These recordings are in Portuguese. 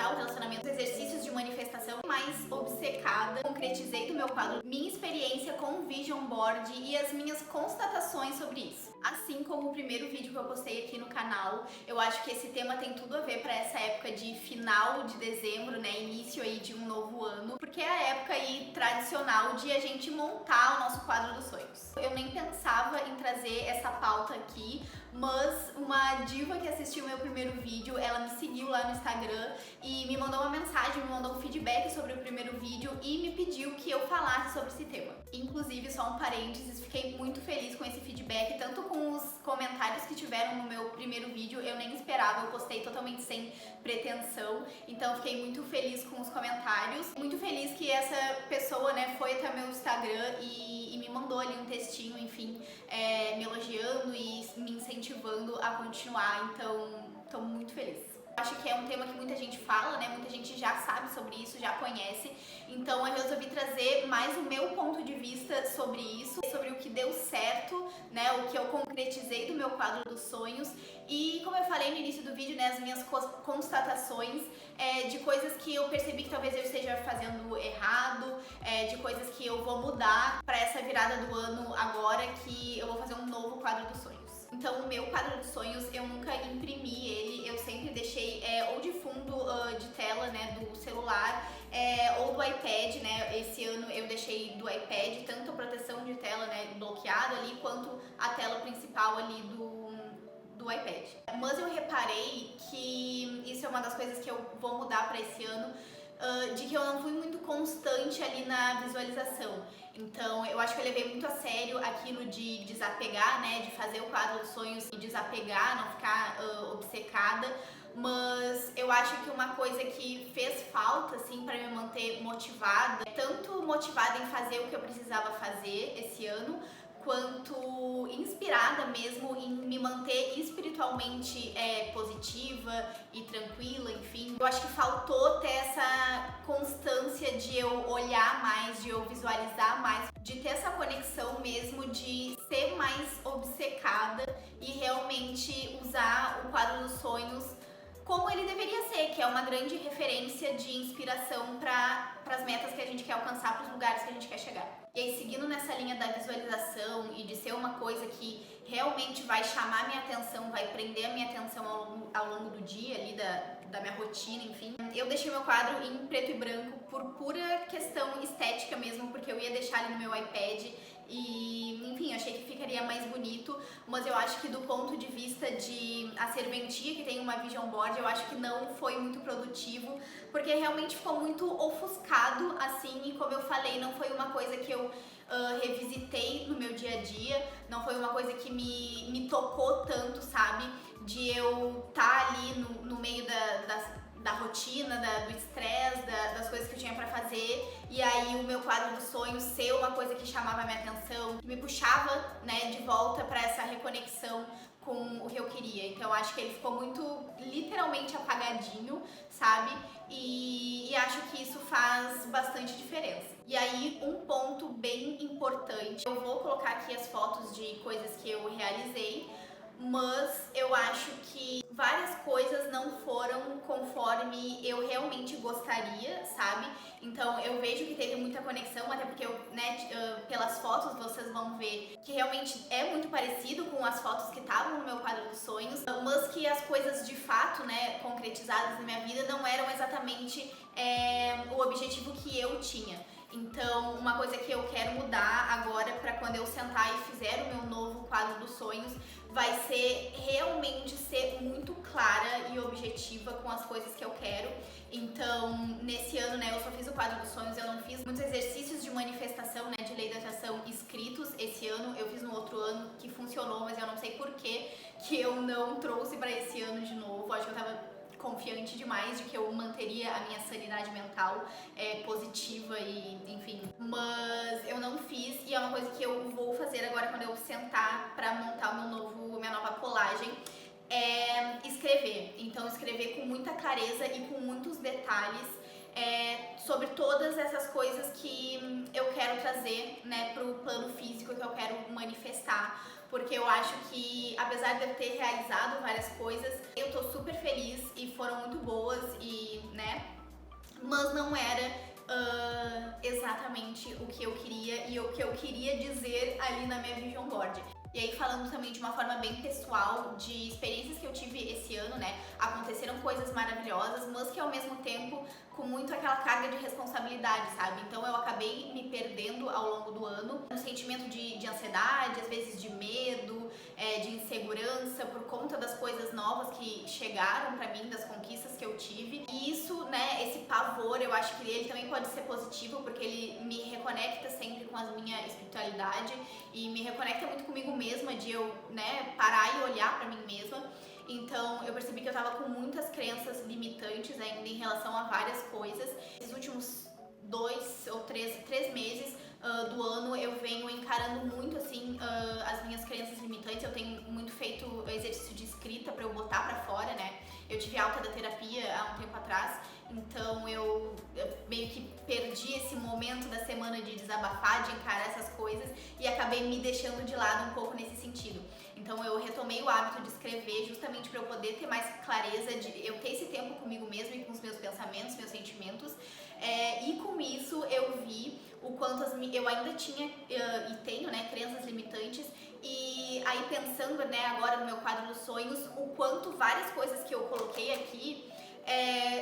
começar o relacionamento, os exercícios de manifestação mais obcecada, concretizei do meu quadro minha experiência com o Vision Board e as minhas constatações sobre isso. Assim como o primeiro vídeo que eu postei aqui no canal, eu acho que esse tema tem tudo a ver para essa época de final de dezembro, né, início aí de um novo ano, porque é a época aí tradicional de a gente montar o nosso quadro dos sonhos. Eu nem pensava em trazer essa pauta aqui, mas uma diva que assistiu meu primeiro vídeo, ela me seguiu lá no Instagram e me mandou uma mensagem, me mandou um feedback sobre o primeiro vídeo e me pediu que eu falasse sobre esse tema. Inclusive, só um parênteses, fiquei muito feliz com esse feedback, tanto com os comentários que tiveram no meu primeiro vídeo, eu nem esperava, eu postei totalmente sem pretensão, então fiquei muito feliz com os comentários, muito feliz que essa pessoa, né, foi até meu Instagram e me mandou ali um textinho, enfim, me elogiando e me incentivando a continuar, então tô muito feliz. Acho que é um tema que muita gente fala, né? Muita gente já sabe sobre isso, já conhece. Então eu resolvi trazer mais o meu ponto de vista sobre isso, sobre o que deu certo, né? O que eu concretizei do meu quadro dos sonhos. E como eu falei no início do vídeo, né? As minhas constatações de coisas que eu percebi que talvez eu esteja fazendo errado, de coisas que eu vou mudar para essa virada do ano agora, que eu vou fazer um novo quadro dos sonhos. Então o meu quadro dos sonhos, eu nunca imprimi ele, eu sempre deixei ou de fundo de tela, né, do celular, ou do iPad, né, esse ano eu deixei do iPad, tanto a proteção de tela, né, bloqueada ali, quanto a tela principal ali do iPad. Mas eu reparei que isso é uma das coisas que eu vou mudar para esse ano, de que eu não fui muito constante ali na visualização. Então eu acho que eu levei muito a sério aquilo de desapegar, né, de fazer o quadro dos sonhos e desapegar, não ficar obcecada, mas eu acho que uma coisa que fez falta, assim, para me manter motivada, tanto motivada em fazer o que eu precisava fazer esse ano, quanto inspirada mesmo em me manter espiritualmente positiva e tranquila, enfim. Eu acho que faltou ter essa constância de eu olhar mais, de eu visualizar mais, de ter essa conexão mesmo, de ser mais obcecada e realmente usar o quadro dos sonhos como ele deveria ser, que é uma grande referência de inspiração para as metas que a gente quer alcançar, para os lugares que a gente quer chegar. E aí, seguindo nessa linha da visualização e de ser uma coisa que realmente vai chamar minha atenção, vai prender a minha atenção ao longo do dia, ali da minha rotina, enfim, eu deixei meu quadro em preto e branco por pura questão estética mesmo, porque eu ia deixar ele no meu iPad e, enfim, achei que ficaria mais bonito, mas eu acho que do ponto de vista de a serventia que tem uma Vision Board, eu acho que não foi muito produtivo, porque realmente ficou muito ofuscado, assim, e como eu falei, não foi uma coisa que eu revisitei no meu dia a dia, não foi uma coisa que me tocou tanto, sabe, de eu estar ali no meio da rotina, do estresse, das coisas que eu tinha pra fazer, e aí o meu quadro dos sonhos ser uma coisa que chamava a minha atenção, que me puxava, né, de volta pra essa reconexão com o que eu queria. Então acho que ele ficou muito literalmente apagadinho, sabe? E acho que isso faz bastante diferença. E aí, um ponto bem importante, eu vou colocar aqui as fotos de coisas que eu realizei, mas eu acho que várias coisas não foram conforme eu realmente gostaria, sabe? Então eu vejo que teve muita conexão, até porque pelas fotos vocês vão ver que realmente é muito parecido com as fotos que estavam no meu quadro dos sonhos, mas que as coisas de fato, né, concretizadas na minha vida não eram exatamente o objetivo que eu tinha. Então, uma coisa que eu quero mudar agora para quando eu sentar e fizer o meu novo quadro dos sonhos, vai ser realmente ser muito clara e objetiva com as coisas que eu quero. Então, nesse ano, né, eu só fiz o quadro dos sonhos, eu não fiz muitos exercícios de manifestação, né, de lei da atração escritos esse ano. Eu fiz no outro ano que funcionou, mas eu não sei por que eu não trouxe para esse ano de novo. Acho que eu tava confiante demais de que eu manteria a minha sanidade mental positiva e, enfim, mas eu não fiz, e é uma coisa que eu vou fazer agora quando eu sentar pra montar minha nova colagem, é escrever. Então escrever com muita clareza e com muitos detalhes sobre todas essas coisas que eu quero trazer, né, pro plano físico, que eu quero manifestar, porque eu acho que, apesar de eu ter realizado várias coisas, eu tô super feliz e foram muito boas e, né, mas não era exatamente o que eu queria e o que eu queria dizer ali na minha vision board. E aí, falando também de uma forma bem pessoal, de experiências que eu tive esse ano, né? Aconteceram coisas maravilhosas, mas que ao mesmo tempo com muito aquela carga de responsabilidade, sabe? Então eu acabei me perdendo ao longo do ano, um sentimento de ansiedade, às vezes de medo, de insegurança por conta das coisas novas que chegaram pra mim, das conquistas que eu tive. E isso, né, esse pavor, eu acho que ele também pode ser positivo, porque ele me reconecta sempre com a minha espiritualidade e me reconecta muito comigo mesma, de eu, né, parar e olhar pra mim mesma. Então eu percebi que eu tava com muitas crenças limitantes ainda em relação a várias coisas. Esses últimos 2 ou 3 meses do ano eu venho encarando muito assim as minhas crenças limitantes. Eu tenho muito feito exercício de escrita pra eu botar pra fora, né? Eu tive alta da terapia há um tempo atrás, então eu meio que perdi esse momento da semana de desabafar, de encarar essas coisas e acabei me deixando de lado um pouco nesse sentido. Então eu retomei o hábito de escrever justamente para eu poder ter mais clareza, de eu ter esse tempo comigo mesma e com os meus pensamentos, meus sentimentos. E com isso eu vi o quanto eu ainda tinha e tenho, né, crenças limitantes. E aí pensando, né, agora no meu quadro dos sonhos, o quanto várias coisas que eu coloquei aqui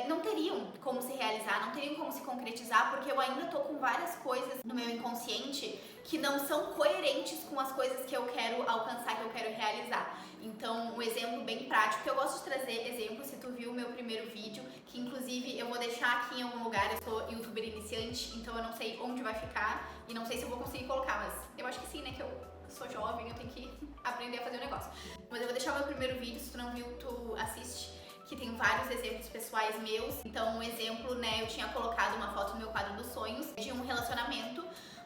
não teriam como se realizar, não teriam como se concretizar, porque eu ainda tô com várias coisas no meu inconsciente que não são coerentes com as coisas que eu quero alcançar, que eu quero realizar. Então, um exemplo bem prático, que eu gosto de trazer exemplos, se tu viu o meu primeiro vídeo, que inclusive eu vou deixar aqui em algum lugar, eu sou youtuber iniciante, então eu não sei onde vai ficar e não sei se eu vou conseguir colocar, mas eu acho que sim, né, que eu sou jovem, eu tenho que aprender a fazer o negócio. Mas eu vou deixar o meu primeiro vídeo, se tu não viu, tu assiste, que tem vários exemplos pessoais meus. Então, um exemplo, né, eu tinha colocado uma foto no meu quadro dos sonhos de um relacionamento,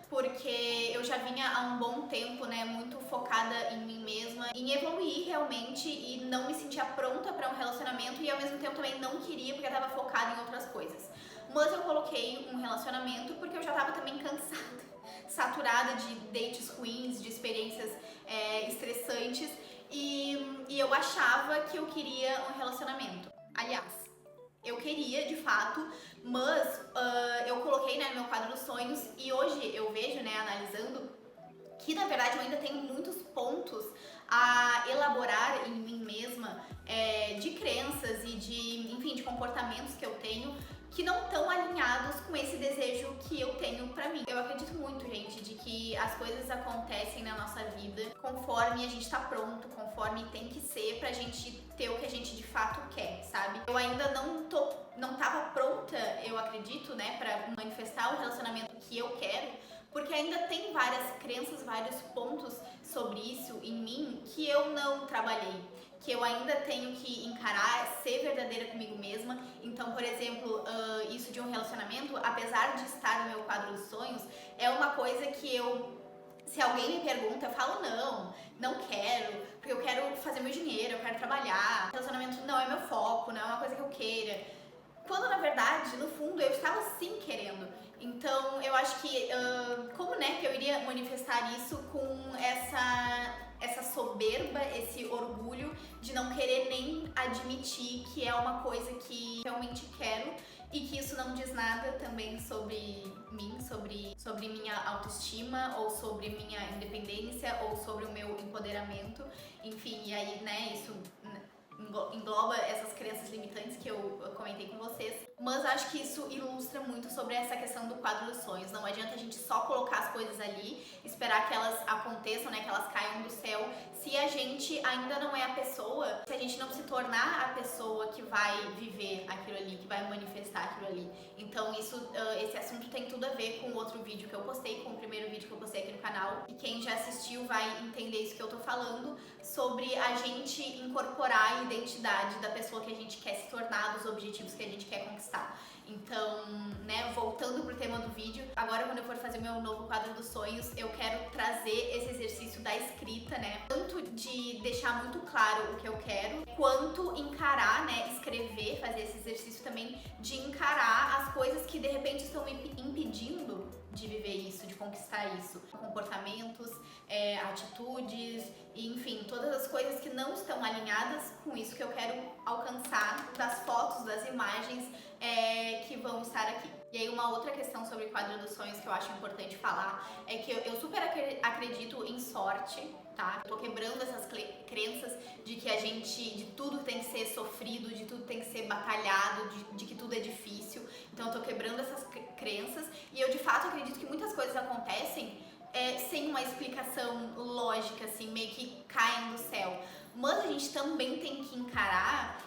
porque eu já vinha há um bom tempo, né, muito focada em mim mesma, em evoluir realmente e não me sentia pronta para um relacionamento e ao mesmo tempo também não queria porque eu tava focada em outras coisas. Mas eu coloquei um relacionamento porque eu já tava também cansada, saturada de dates ruins, de experiências estressantes e eu achava que eu queria um relacionamento. Aliás, eu queria de fato, mas eu coloquei, né, no meu quadro dos sonhos e hoje eu vejo, né, analisando, que na verdade eu ainda tenho muitos pontos a elaborar em mim mesma, de crenças e enfim, de comportamentos que eu tenho que não estão alinhados com esse desejo que eu tenho pra mim. Eu acredito muito, gente, de que as coisas acontecem na nossa vida conforme a gente tá pronto, conforme tem que ser pra gente ter o que a gente de fato quer, sabe? Eu ainda não tava pronta, eu acredito, né, pra manifestar o relacionamento que eu quero, porque ainda tem várias crenças, vários pontos sobre isso em mim que eu não trabalhei, que eu ainda tenho que encarar, ser verdadeira comigo mesma. Então, por exemplo, isso de um relacionamento, apesar de estar no meu quadro dos sonhos, é uma coisa que se alguém me pergunta, eu falo não quero, porque eu quero fazer meu dinheiro, eu quero trabalhar, relacionamento não é meu foco, não é uma coisa que eu queira. Quando na verdade, no fundo, eu estava sim querendo. Então eu acho que, como, né, que eu iria manifestar isso com essa soberba, esse orgulho de não querer nem admitir que é uma coisa que realmente quero e que isso não diz nada também sobre mim, sobre minha autoestima ou sobre minha independência ou sobre o meu empoderamento, enfim, e aí, né, isso engloba essas crenças limitantes que eu comentei com vocês, mas acho que isso ilustra muito sobre essa questão do quadro dos sonhos. Não adianta a gente só colocar as coisas ali, esperar que elas aconteçam, né, que elas caiam do céu, se a gente ainda não é a pessoa, se a gente não se tornar a pessoa que vai viver aquilo ali, que vai manifestar aquilo ali. Então esse assunto tem tudo a ver com o outro vídeo que eu postei, com o primeiro vídeo que eu postei aqui no canal, e quem já assistiu vai entender isso que eu tô falando, sobre a gente incorporar a identidade da pessoa que a gente quer se tornar, dos objetivos que a gente quer conquistar. Então, né, voltando pro tema do vídeo, agora quando eu for fazer o meu novo quadro dos sonhos, eu quero trazer esse exercício da escrita, né, tanto de deixar muito claro o que eu quero, quanto encarar, né, escrever, fazer esse exercício também de encarar as coisas que de repente estão me impedindo de viver isso, de conquistar isso. Comportamentos, atitudes, enfim, todas as coisas que não estão alinhadas com isso que eu quero alcançar, das fotos, das imagens que vão estar aqui. uma outra questão sobre o quadro dos sonhos que eu acho importante falar, é que eu super acredito em sorte, tá? Eu tô quebrando essas crenças de que de tudo tem que ser sofrido, de tudo tem que ser batalhado, de que tudo é difícil. Então eu tô quebrando essas crenças e eu de fato acredito que muitas coisas acontecem sem uma explicação lógica, assim, meio que caem do céu. Mas a gente também tem que encarar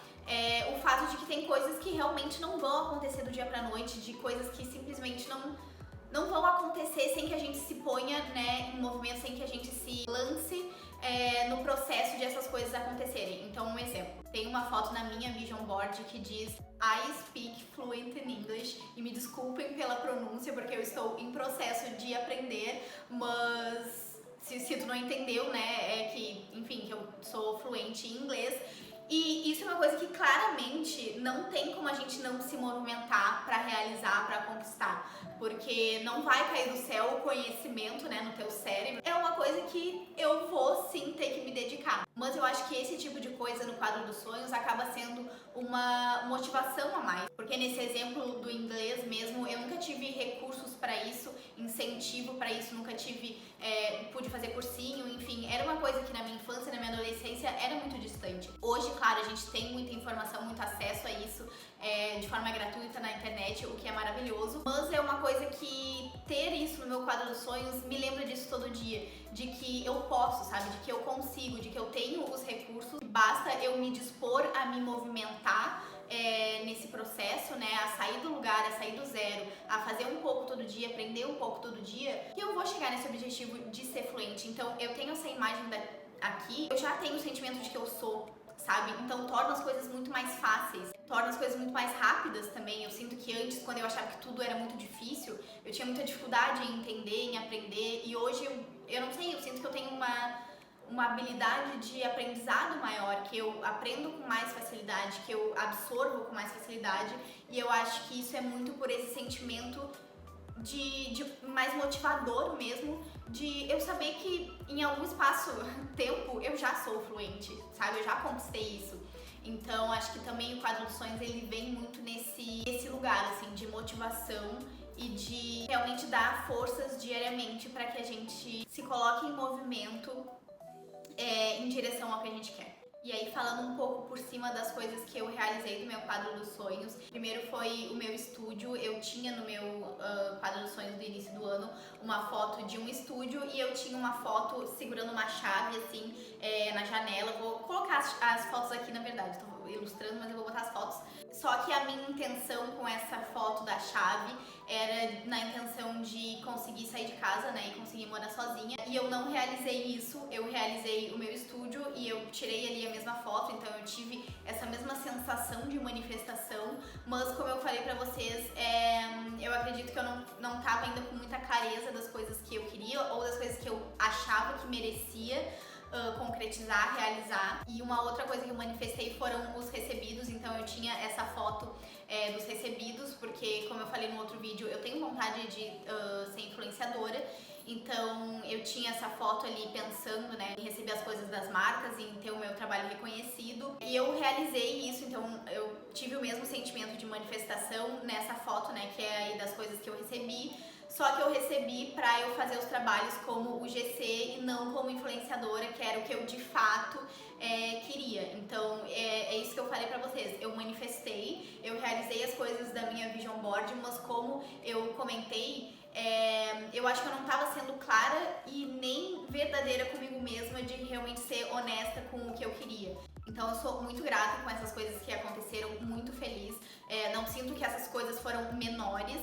o fato de que tem coisas que realmente não vão acontecer do dia pra noite, de coisas que simplesmente não vão acontecer sem que a gente se ponha, né, em movimento, sem que a gente se lance no processo de essas coisas acontecerem. Então, um exemplo. Tem uma foto na minha vision board que diz I speak fluent in English, e me desculpem pela pronúncia porque eu estou em processo de aprender, mas se tu não entendeu, né, é que, enfim, que eu sou fluente em inglês. E isso é uma coisa que claramente não tem como a gente não se movimentar para realizar, para conquistar, porque não vai cair do céu o conhecimento, né, no teu cérebro. É uma coisa que eu vou sim ter que me dedicar. Mas eu acho que esse tipo de coisa no quadro dos sonhos acaba sendo uma motivação a mais, porque nesse exemplo do inglês mesmo, eu nunca tive recursos para isso, incentivo para isso, nunca tive, pude fazer cursinho, enfim, era uma coisa que na minha infância, na minha adolescência era muito distante. Hoje, claro, a gente tem muita informação, muito acesso a isso de forma gratuita na internet, o que é maravilhoso, mas é uma coisa que ter isso no meu quadro dos sonhos me lembra disso todo dia, de que eu posso, sabe, de que eu consigo, de que eu tenho os recursos, basta eu me dispor a me movimentar nesse processo, né, a sair do lugar, a sair do zero, a fazer um pouco todo dia, aprender um pouco todo dia, que eu vou chegar nesse objetivo de ser fluente. Então eu tenho essa imagem aqui, eu já tenho o sentimento de que eu sou, sabe? Então torna as coisas muito mais fáceis, torna as coisas muito mais rápidas também. Eu sinto que antes, quando eu achava que tudo era muito difícil, eu tinha muita dificuldade em entender, em aprender, e hoje eu não sei, eu sinto que eu tenho uma habilidade de aprendizado maior, que eu aprendo com mais facilidade, que eu absorvo com mais facilidade, e eu acho que isso é muito por esse sentimento de mais motivador mesmo, de eu saber que em algum espaço-tempo eu já sou fluente, sabe? Eu já conquistei isso. Então, acho que também o quadro dos sonhos, ele vem muito nesse lugar, assim, de motivação e de realmente dar forças diariamente para que a gente se coloque em movimento em direção ao que a gente quer. E aí, falando um pouco por cima das coisas que eu realizei do meu quadro dos sonhos, primeiro foi o meu estúdio. Eu tinha no meu quadro dos sonhos do início do ano uma foto de um estúdio e eu tinha uma foto segurando uma chave, assim, na janela. Vou colocar as fotos aqui, na verdade, tô ilustrando, mas eu vou botar as fotos. Só que a minha intenção com essa foto da chave era na intenção de conseguir sair de casa, né, e conseguir morar sozinha. E eu não realizei isso, eu realizei o meu estúdio e eu tirei ali a mesma foto, então eu tive essa mesma sensação de manifestação, mas como eu falei pra vocês, eu acredito que eu não tava ainda com muita clareza das coisas que eu queria ou das coisas que eu achava que merecia concretizar, realizar. E uma outra coisa que eu manifestei foram os recebidos, então eu tinha essa foto dos recebidos, porque como eu falei no outro vídeo, eu tenho vontade de ser influenciadora, então eu tinha essa foto ali pensando, né, em receber as coisas das marcas e em ter o meu trabalho reconhecido, e eu realizei isso, então eu tive o mesmo sentimento de manifestação nessa foto, né, que é aí das coisas que eu recebi. Só que eu recebi pra eu fazer os trabalhos como o GC e não como influenciadora, que era o que eu de fato queria. Então é isso que eu falei pra vocês. Eu manifestei, eu realizei as coisas da minha vision board, mas como eu comentei, eu acho que eu não estava sendo clara e nem verdadeira comigo mesma de realmente ser honesta com o que eu queria. Então eu sou muito grata com essas coisas que aconteceram, muito feliz. Não sinto que essas coisas foram menores.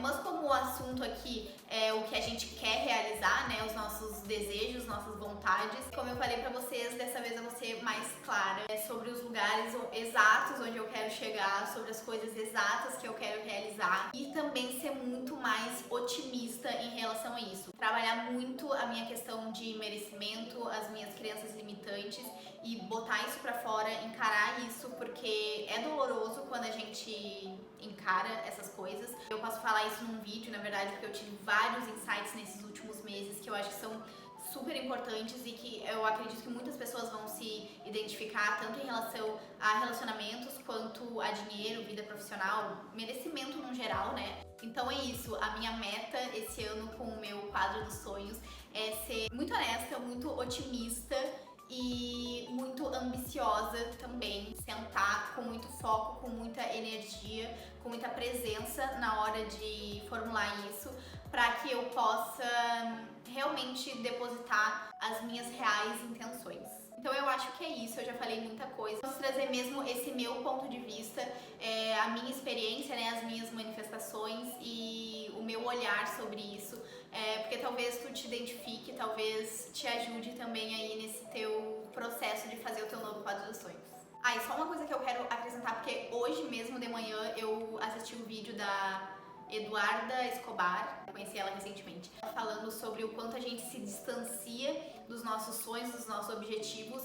Mas como o assunto aqui é o que a gente quer realizar, né, os nossos desejos, nossas vontades, como eu falei pra vocês, dessa vez eu vou ser mais clara sobre os lugares exatos onde eu quero chegar, sobre as coisas exatas que eu quero realizar e também ser muito mais otimista em relação a isso. Trabalhar muito a minha questão de merecimento, as minhas crenças limitantes e botar isso pra fora, encarar isso, porque é doloroso quando a gente encara essas coisas. Eu posso falar isso num vídeo, na verdade, porque eu tive vários insights nesses últimos meses que eu acho que são super importantes e que eu acredito que muitas pessoas vão se identificar, tanto em relação a relacionamentos quanto a dinheiro, vida profissional, merecimento no geral, né? Então é isso, a minha meta esse ano com o meu quadro dos sonhos é ser muito honesta, muito otimista e muito ambiciosa também, sentar com muito foco, com muita energia, com muita presença na hora de formular isso, para que eu possa realmente depositar as minhas reais intenções. Então eu acho que é isso, eu já falei muita coisa. Vou trazer mesmo esse meu ponto de vista, a minha experiência, né, as minhas manifestações e o meu olhar sobre isso, porque talvez tu te identifique, talvez te ajude também aí nesse teu processo de fazer o teu novo quadro dos sonhos. Ah, e só uma coisa que eu quero acrescentar, porque hoje mesmo de manhã eu assisti um vídeo da Eduarda Escobar, conheci ela recentemente, falando sobre o quanto a gente se distancia dos nossos sonhos, dos nossos objetivos,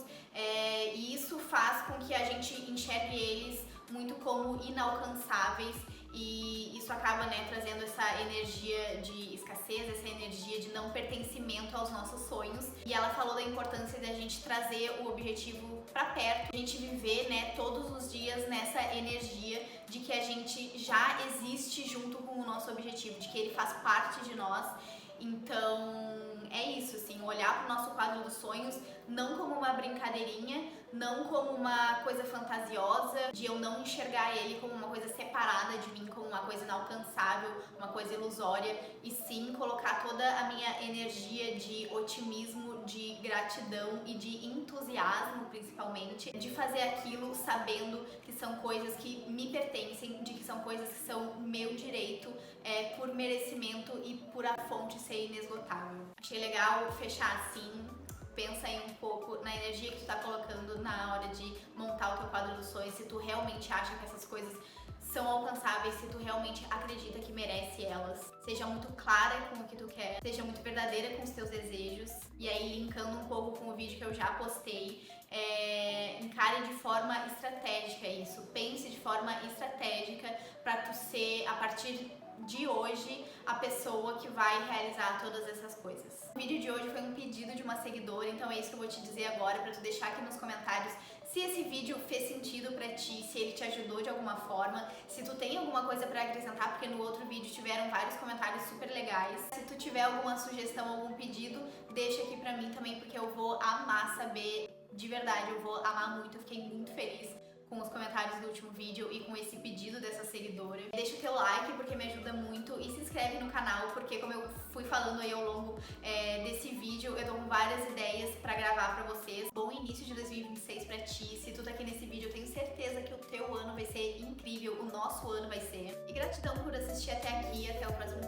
e isso faz com que a gente enxergue eles muito como inalcançáveis, e isso acaba, né, trazendo essa energia de escassez, essa energia de não pertencimento aos nossos sonhos. E ela falou da importância de a gente trazer o objetivo pra perto, a gente viver, né, todos os dias nessa energia de que a gente já existe junto com o nosso objetivo, de que ele faz parte de nós. Então é isso, assim, olhar pro nosso quadro dos sonhos não como uma brincadeirinha, não como uma coisa fantasiosa, de eu não enxergar ele como uma coisa separada de mim, como uma coisa inalcançável, uma coisa ilusória, e sim colocar toda a minha energia de otimismo, de gratidão e de entusiasmo, principalmente, de fazer aquilo sabendo que são coisas que me pertencem, de que são coisas que são meu direito, por merecimento e por a fonte ser inesgotável. Achei legal fechar assim. Pensa aí um pouco na energia que tu tá colocando na hora de montar o teu quadro dos sonhos, se tu realmente acha que essas coisas são alcançáveis, se tu realmente acredita que merece elas. Seja muito clara com o que tu quer, seja muito verdadeira com os teus desejos. E aí, linkando um pouco com o vídeo que eu já postei, encare de forma estratégica isso. Pense de forma estratégica pra tu ser, a partir de hoje, a pessoa que vai realizar todas essas coisas. O vídeo de hoje foi um pedido de uma seguidora, então é isso que eu vou te dizer agora, pra tu deixar aqui nos comentários se esse vídeo fez sentido pra ti, se ele te ajudou de alguma forma, se tu tem alguma coisa pra acrescentar, porque no outro vídeo tiveram vários comentários super legais. Se tu tiver alguma sugestão, algum pedido, deixa aqui pra mim também, porque eu vou amar saber, de verdade, eu vou amar muito, eu fiquei muito feliz com os comentários do último vídeo e com esse pedido dessa seguidora. Deixa o teu like porque me ajuda muito e se inscreve no canal porque, como eu fui falando aí ao longo desse vídeo, eu tô com várias ideias pra gravar pra vocês. Bom início de 2026 pra ti. Se tu tá aqui nesse vídeo, eu tenho certeza que o teu ano vai ser incrível, o nosso ano vai ser. E gratidão por assistir até aqui, até o próximo